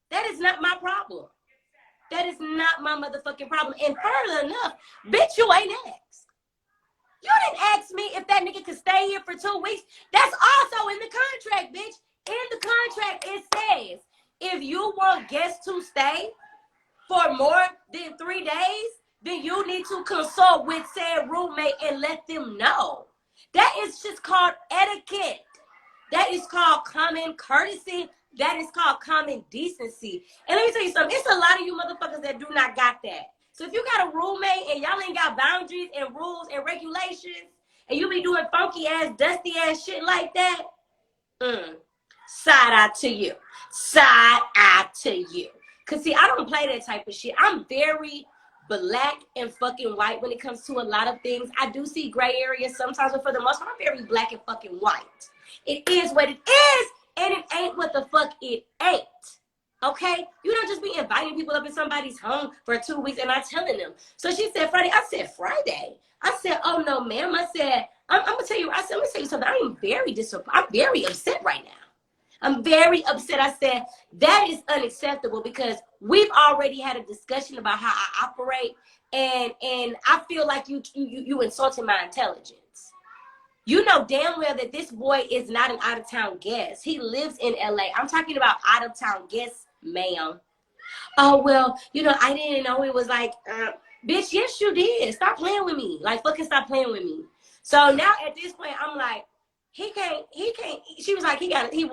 That is not my problem. That is not my motherfucking problem. And further enough, bitch, you ain't asked. You didn't ask me if that nigga could stay here for 2 weeks. That's also in the contract, bitch. In the contract, it says, if you want guests to stay for more than 3 days, then you need to consult with said roommate and let them know. That is just called etiquette. That is called common courtesy. That is called common decency. And let me tell you something. It's a lot of you motherfuckers that do not got that. So if you got a roommate and y'all ain't got boundaries and rules and regulations, and you be doing funky ass, dusty ass shit like that, side eye to you. Side eye to you. Because, see, I don't play that type of shit. I'm very black and fucking white when it comes to a lot of things. I do see gray areas sometimes, but for the most part, I'm very black and fucking white. It is what it is, and it ain't what the fuck it ain't. Okay? You don't just be inviting people up in somebody's home for 2 weeks and not telling them. So she said Friday. I said Friday. I said, oh, no, ma'am. I said, I'm going to tell you. I said, let me tell you something. I am very disappointed. I'm very upset right now. I'm very upset. I said, that is unacceptable because we've already had a discussion about how I operate, and I feel like you insulted my intelligence. You know damn well that this boy is not an out-of-town guest. He lives in LA. I'm talking about out-of-town guests, ma'am. Oh, well, you know, I didn't know it was like, bitch, yes, you did. Stop playing with me. Like, fucking stop playing with me. So now at this point, I'm like, he can't, she was like,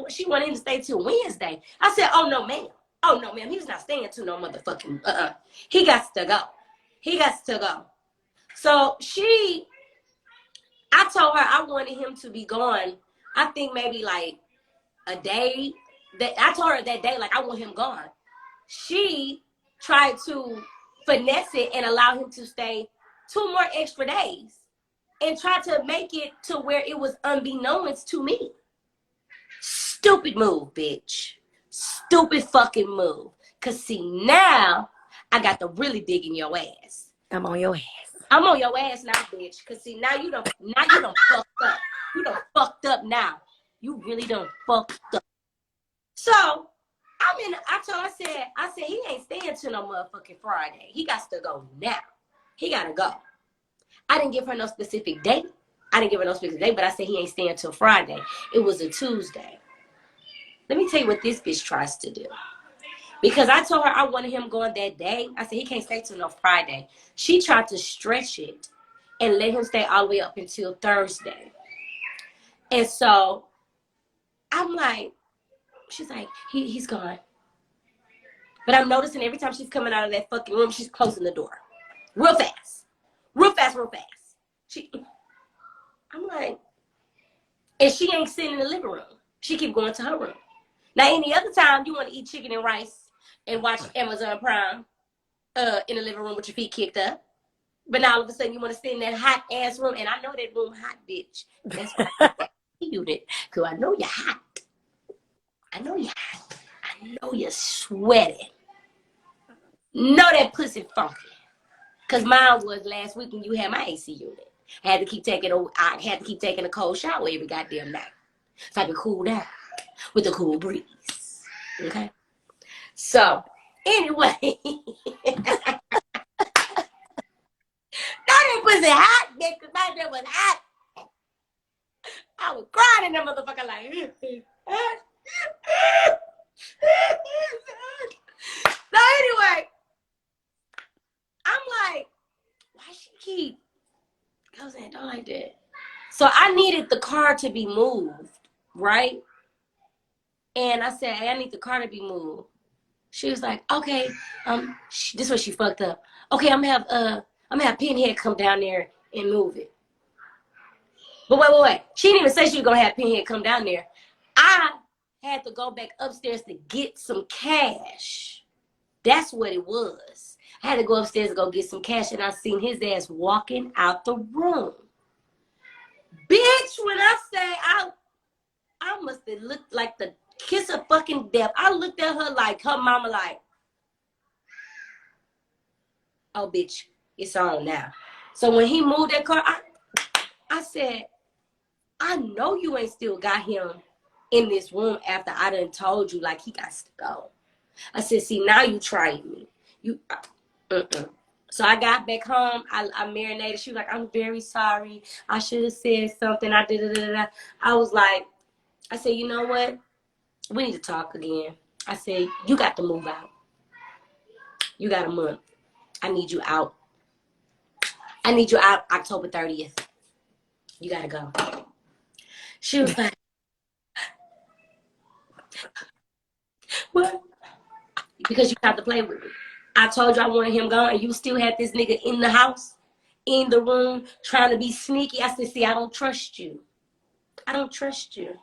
she wanted him to stay till Wednesday. I said, oh, no, ma'am. Oh, no, ma'am. He's not staying till no motherfucking, He got to go. He got to go. So I told her I wanted him to be gone. I think maybe like a day. I told her that day, like, I want him gone. She tried to finesse it and allow him to stay 2 more extra days and try to make it to where it was unbeknownst to me. Stupid move, bitch. Stupid fucking move. Because, see, now I got to really dig in your ass. I'm on your ass. I'm on your ass now, bitch. Because, see, now you done fucked up. You done fucked up now. You really done fucked up. So, I said, he ain't staying till no motherfucking Friday. He got to go now. He got to go. I didn't give her no specific date. But I said he ain't staying until Friday. It was a Tuesday. Let me tell you what this bitch tries to do. Because I told her I wanted him going that day. I said he can't stay till no Friday. She tried to stretch it and let him stay all the way up until Thursday. And so I'm like, she's like, he's gone. But I'm noticing every time she's coming out of that fucking room, she's closing the door. Real fast. I'm like, and she ain't sitting in the living room. She keep going to her room. Now, any other time you want to eat chicken and rice and watch Amazon Prime in the living room with your feet kicked up. But now all of a sudden you want to sit in that hot ass room, and I know that room hot, bitch. That's why I unit, because I know you're hot. I know you're hot. I know you're sweating. Know that pussy funky. Cause mine was last week when you had my AC unit. I had to keep taking a cold shower every goddamn night. So I could cool down with a cool breeze. Okay? So, anyway. That pussy hot, nigga. My shit was hot. I was crying in that motherfucker like. So anyway, I'm like, why she keep saying don't like that? So I needed the car to be moved, right? And I said, hey, I need the car to be moved. She was like, okay, this is what she fucked up. Okay, I'm gonna have Pinhead come down there and move it. But wait. She didn't even say she was gonna have Pinhead come down there. I had to go back upstairs to get some cash. That's what it was. I had to go upstairs to go get some cash, and I seen his ass walking out the room. Bitch, when I say I must have looked like the kiss of fucking death. I looked at her like her mama like, oh, bitch, it's on now. So when he moved that car, I said, I know you ain't still got him in this room after I done told you, like, he got to go. I said, see, now you trying me. So I got back home. I marinated. She was like, I'm very sorry. I should have said something. I was like, I said, you know what? We need to talk again. I said, you got to move out. You got a month. I need you out. I need you out October 30th. You got to go. She was like, what? Because you have to play with me. I told you I wanted him gone, and you still had this nigga in the house, in the room, trying to be sneaky. I said, see, I don't trust you. I don't trust you.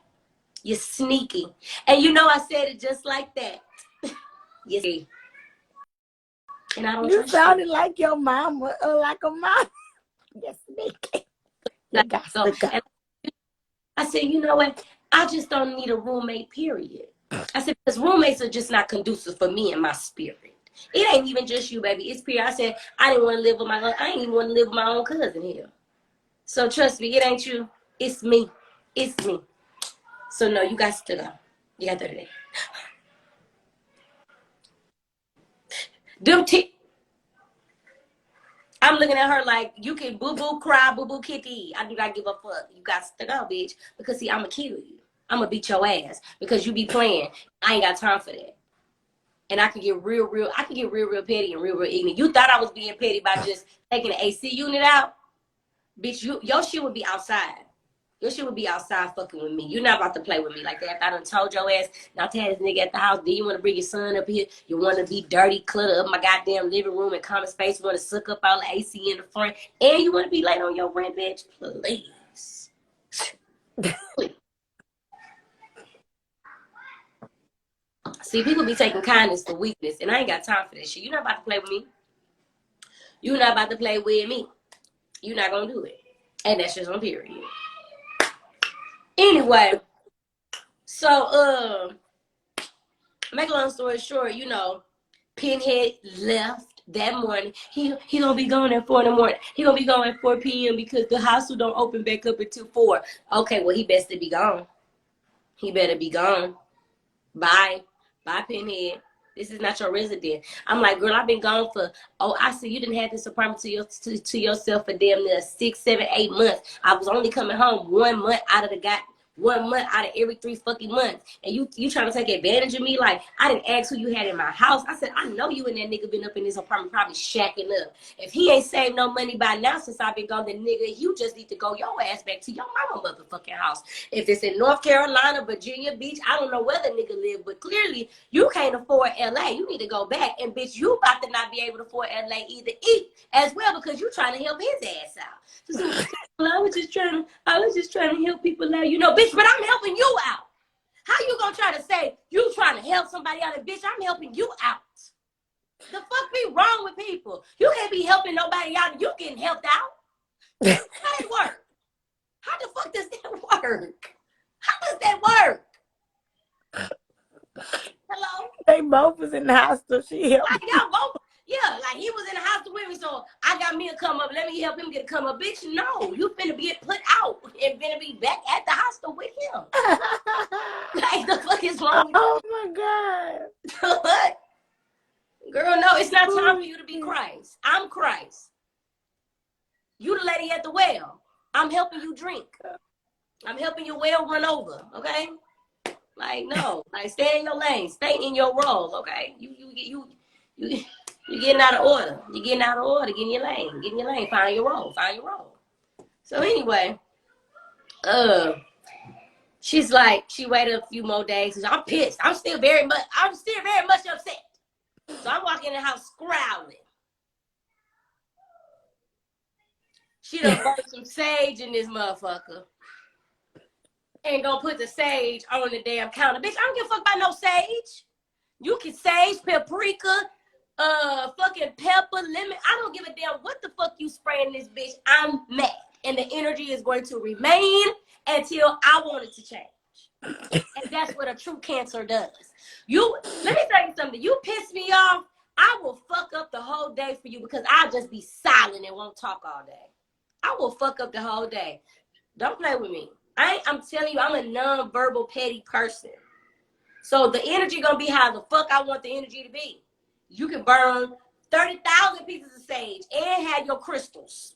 You're sneaky. And you know I said it just like that. You see. And I don't You trust sounded like your mama, like a mom. You're sneaky. You got to go. And I said, you know what? I just don't need a roommate, period. I said, because roommates are just not conducive for me and my spirit. It ain't even just you, baby. It's period. I said, I didn't want to live with I ain't even want to live with my own cousin here. So trust me, it ain't you. It's me. It's me. So no, you got to go. You got 30 days. I'm looking at her like, you can boo-boo cry, boo-boo kitty. I do not give a fuck. You got to go, bitch. Because, see, I'm going to kill you. I'm going to beat your ass. Because you be playing. I ain't got time for that. And I can get real petty and real ignorant. You thought I was being petty by just taking the AC unit out? Bitch, your shit would be outside. Your shit would be outside fucking with me. You're not about to play with me like that. If I done told your ass not to have this nigga at the house, then you want to bring your son up here. You want to be dirty, clutter up my goddamn living room and common space. You want to suck up all the AC in the front. And you want to be late on your rent, bitch? Please. See, people be taking kindness for weakness, and I ain't got time for this shit. You're not about to play with me. You're not about to play with me. You're not going to do it. And that's just on period. Anyway, so, make a long story short, you know, Pinhead left that morning. He gonna be gone at 4 in the morning. He gonna be gone at 4 p.m. because the hospital don't open back up until 4. Okay, well, he best to be gone. He better be gone. Bye. Bye, Pinhead. This is not your resident. I'm like, girl, I've been gone for, I see you didn't have this apartment to yourself for damn near 6, 7, 8 months. I was only coming home 1 month out of 1 month out of every 3 fucking months. And you trying to take advantage of me? Like, I didn't ask who you had in my house. I said, I know you and that nigga been up in this apartment probably shacking up. If he ain't saved no money by now since I've been gone, then nigga, you just need to go your ass back to your mama motherfucking house. If it's in North Carolina, Virginia Beach, I don't know where the nigga live, but clearly you can't afford LA. You need to go back. And bitch, you about to not be able to afford LA either as well because you trying to help his ass out. So, well, I was just trying to help people out, you know, bitch, but I'm helping you out. How you gonna try to say you trying to help somebody out and bitch, I'm helping you out? The fuck be wrong with people? You can't be helping nobody out and you getting helped out. How it work? How the fuck does that work? How does that work? both was in the hospital. She helped. Like y'all both, yeah, like he was in the hospital with me, so I got me a come up. Let me help him get a come up. Bitch, no, you finna get put out and finna be back at the hospital with him. Like the fuck is wrong with you? Oh my God. What? Girl, no, it's not time for you to be Christ. I'm Christ. You the lady at the well. I'm helping you drink. I'm helping your well run over, okay? Like, no. Like, stay in your lane. Stay in your role, okay? You getting out of order. You're getting out of order. Get in your lane. Get in your lane. Find your role. Find your role. So anyway, she's like, she waited a few more days. I'm pissed. I'm still very much upset. So I'm walking in the house scowling. She done burnt some sage in this motherfucker. And gonna put the sage on the damn counter. Bitch, I don't give a fuck about no sage. You can sage, paprika, fucking pepper, lemon. I don't give a damn what the fuck you spraying this bitch. I'm mad. And the energy is going to remain until I want it to change. And that's what a true cancer does. Let me tell you something. You piss me off, I will fuck up the whole day for you because I'll just be silent and won't talk all day. I will fuck up the whole day. Don't play with me. I'm telling you, I'm a non-verbal petty person. So the energy gonna be how the fuck I want the energy to be. You can burn 30,000 pieces of sage and have your crystals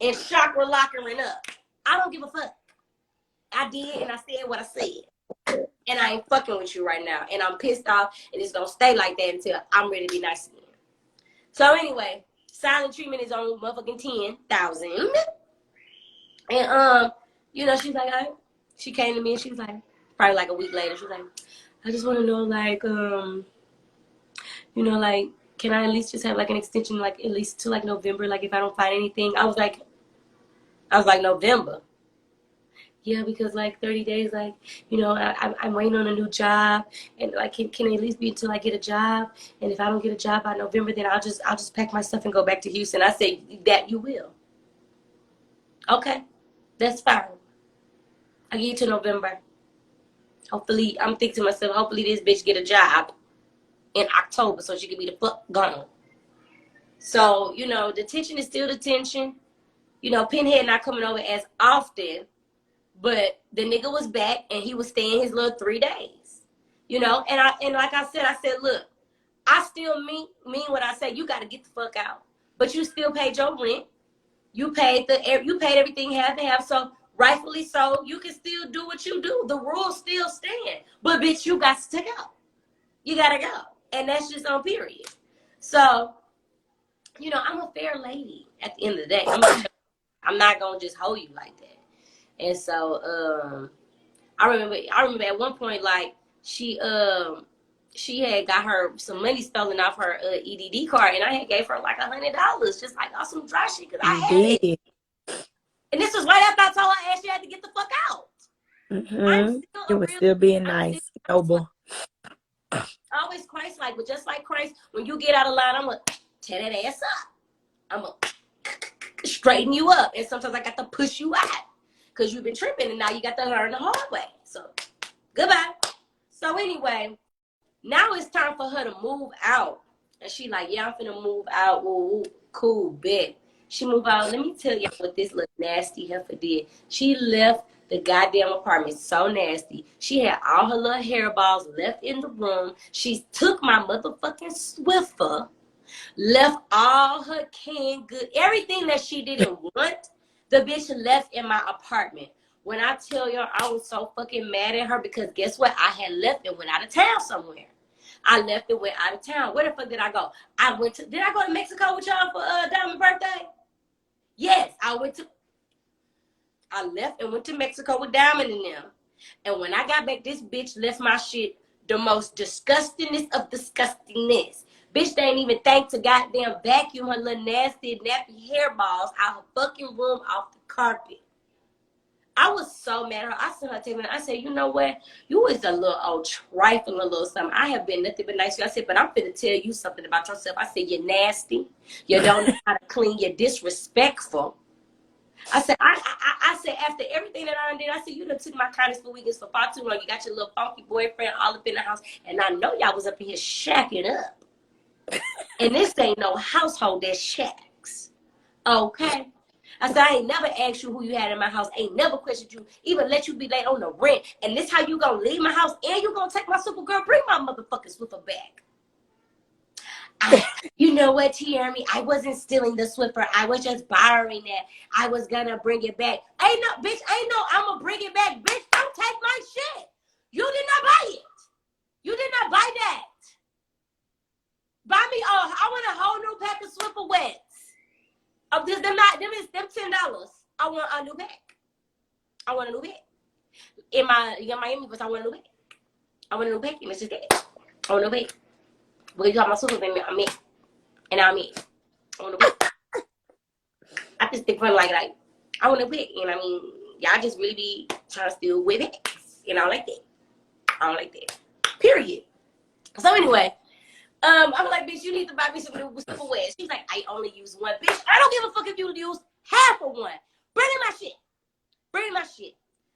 and chakra locking up. I don't give a fuck. I did and I said what I said. And I ain't fucking with you right now. And I'm pissed off and it's gonna stay like that until I'm ready to be nice again. So anyway, silent treatment is on motherfucking 10,000. And you know, she's like, she came to me and she was like, probably like a week later, she was like, I just want to know, like, you know, like, can I at least just have like an extension, like at least to like November, like if I don't find anything? I was like, November. Yeah, because like 30 days, like, you know, I'm waiting on a new job, and like, can it at least be until I get a job? And if I don't get a job by November, then I'll just pack my stuff and go back to Houston. I said, that you will. Okay, that's fine. I get you to November. Hopefully, I'm thinking to myself, hopefully this bitch get a job in October so she can be the fuck gone. So, you know, the tension is still the tension. You know, Pinhead not coming over as often, but the nigga was back and he was staying his little 3 days. You know, and like I said, look, I still mean what I say. You got to get the fuck out. But you still paid your rent. You paid everything half and half. So rightfully so, you can still do what you do. The rules still stand. But bitch, you got to go. You gotta go. And that's just on period. So, you know, I'm a fair lady at the end of the day. I'm not gonna just hold you like that. And so I remember at one point, like, she had got her some money stolen off her EDD card, and I had gave her like $100, just like on some dry shit, because I had it. And this was right after I told her she had to get the fuck out. Mm-hmm. It was still being nice, noble. Always Christ-like, but just like Christ, when you get out of line, I'm gonna tear that ass up. I'm gonna straighten you up, and sometimes I got to push you out because you've been tripping, and now you got to learn the hard way. So goodbye. So anyway, now it's time for her to move out, and she like, yeah, I'm finna move out. Ooh, cool, bet. She moved out. Let me tell y'all what this little nasty heifer did. She left the goddamn apartment so nasty. She had all her little hairballs left in the room. She took my motherfucking Swiffer, left all her canned good, everything that she didn't want, the bitch left in my apartment. When I tell y'all, I was so fucking mad at her because guess what? I had left and went out of town somewhere. I left and went out of town. Where the fuck did I go? Did I go to Mexico with y'all for Diamond's birthday? Yes, I left and went to Mexico with Diamond and them. And when I got back, this bitch left my shit the most disgustingness of disgustingness. Bitch, they ain't even think to goddamn vacuum her little nasty, nappy hairballs out her fucking room off the carpet. I was so mad at her. I sent her a text. I said, you know what? You is a little old trifling, a little something. I have been nothing but nice to you. I said, but I'm finna tell you something about yourself. I said, you're nasty. You don't know how to clean. You're disrespectful. I said, after everything that I did, I said, you done took my kindness for weakness for far too long. You got your little funky boyfriend all up in the house, and I know y'all was up in here shacking up. And this ain't no household that shacks. Okay? I said, I ain't never asked you who you had in my house. Ain't never questioned you. Even let you be late on the rent. And this how you gonna leave my house and you gonna take my super girl? Bring my motherfucking Swiffer back. You know what, Tiaramy? I wasn't stealing the Swiffer. I was just borrowing it. I was gonna bring it back. Ain't no, bitch, ain't no, I'm gonna bring it back. Bitch, don't take my shit. You did not buy it. You did not buy that. Buy me, I want a whole new pack of Swiffer wets. Of this, them $10. I want a new pack. I want a new pack. In Miami, but I want a new pack. I want a new pack, and it's just that. I want a new pack. Because you got my Swiffer, baby, I'm in. And I'm in. I want a new pack. I just think fun like, I want a new pack. And I mean, y'all just really be trying to steal with packs. And I don't like that. I don't like that. Period. So anyway, I'm like, bitch, you need to buy me some new Swiffer wets. She's like, I only use one. Bitch, I don't give a fuck if you use half of one. Bring in my shit. Bring my shit.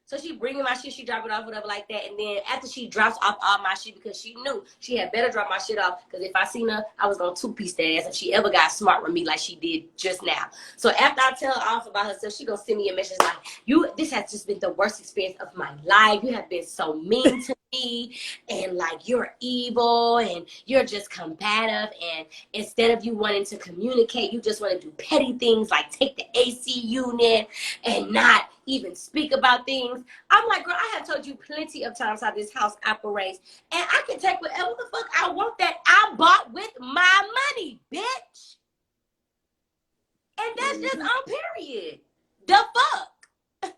So she bringing my shit, she drop it off, whatever like that. And then after she drops off all my shit, because she knew she had better drop my shit off, because if I seen her, I was going to two-piece that ass if she ever got smart with me like she did just now. So after I tell her off about herself, she going to send me a message like, this has just been the worst experience of my life. You have been so mean to me, and like you're evil, and you're just combative, and instead of you wanting to communicate, you just want to do petty things like take the AC unit and not even speak about things. I'm like, girl, I have told you plenty of times how this house operates, and I can take whatever the fuck I want that I bought with my money, bitch. And that's just on period. The fuck?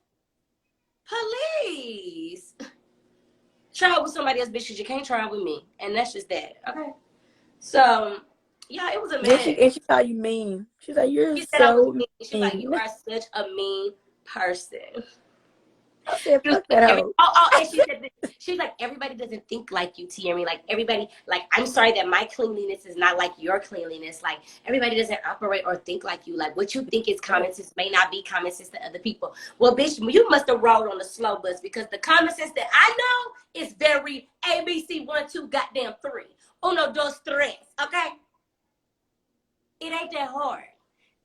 Please. Try with somebody else, bitch, because you can't try with me. And that's just that. Okay? So, yeah, it was a mess. And she thought you mean. She's like, you're She said I was so mean. She's like, you mean. are such a mean person. I said, fuck that hoe. And she said, she's like, everybody doesn't think like you, Tiaramy. Like, everybody, like, I'm sorry that my cleanliness is not like your cleanliness. Like, everybody doesn't operate or think like you. Like, what you think is common sense may not be common sense to other people. Well, bitch, you must have rolled on the slow bus, because the common sense that I know is very ABC 1, 2, goddamn 3. Uno, dos, tres, okay? It ain't that hard.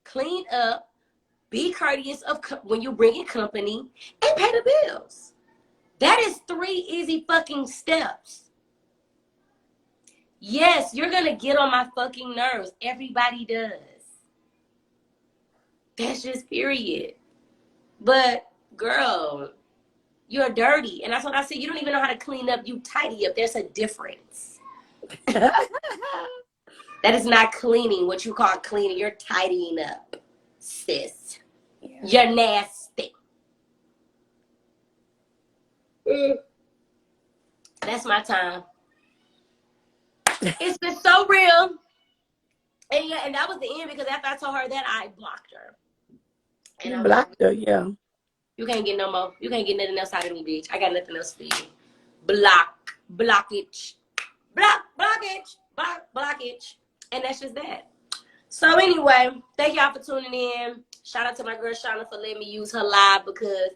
Clean up. Be courteous when you bring in company, and pay the bills. That is 3 easy fucking steps. Yes, you're going to get on my fucking nerves. Everybody does. That's just period. But, girl, you're dirty. And that's what I said. You don't even know how to clean up. You tidy up. There's a difference. That is not cleaning, what you call cleaning. You're tidying up, sis. Yeah. You're nasty. That's my time. It's been so real. And yeah, and that was the end, because after I told her that, I blocked her. And you blocked her, yeah. You can't get no more. You can't get nothing else out of me, bitch. I got nothing else for you. Blockage. Blockage. And that's just that. So anyway, thank y'all for tuning in. Shout out to my girl Shauna for letting me use her live, because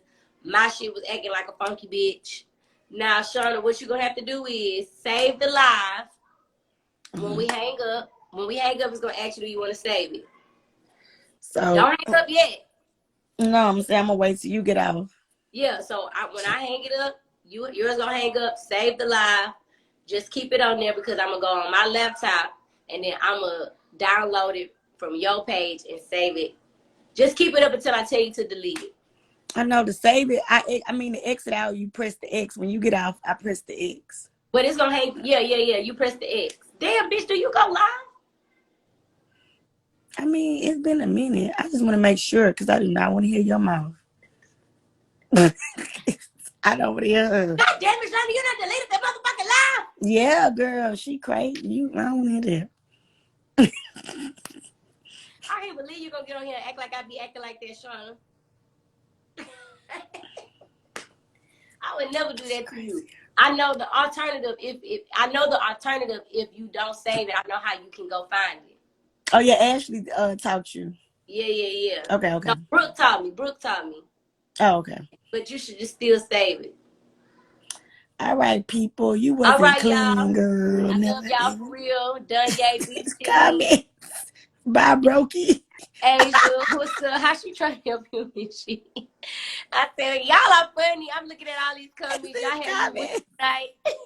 my shit was acting like a funky bitch. Now, Shauna, what you gonna have to do is save the live. When we hang up, it's gonna ask you, do you want to save it? So don't hang up yet. No, I'm saying I'm gonna wait till you get out. Yeah, so when I hang it up, yours gonna hang up, save the live. Just keep it on there, because I'm gonna go on my laptop, and then I'm gonna download it from your page and save it. Just keep it up until I tell you to delete it. I know, to save it. I mean, to exit out, you press the X. When you get off, I press the X. But it's gonna hang. Yeah. You press the X. Damn, bitch, do you go live? I mean, it's been a minute. I just want to make sure, because I do not want to hear your mouth. I don't want to hear her. God damn it, Shauna, you done deleted that motherfucking live. Yeah, girl, she crazy. I don't want to hear that. I can't believe you gonna get on here and act like I be acting like that, Shauna. I would never do that to you. I know the alternative. If you don't save it, I know how you can go find it. Oh yeah, Ashley taught you. Yeah. Okay. No, Brooke taught me. Oh, okay. But you should just still save it. All right, people. You All wasn't right, clean, y'all. girl. I love Never y'all for even real. Done gave this BT. comment. Bye, Brokey. Asia, what's up? How she trying to help you and shit? I said, y'all are funny. I'm looking at all these comments. This Y'all had me weak comment. tonight.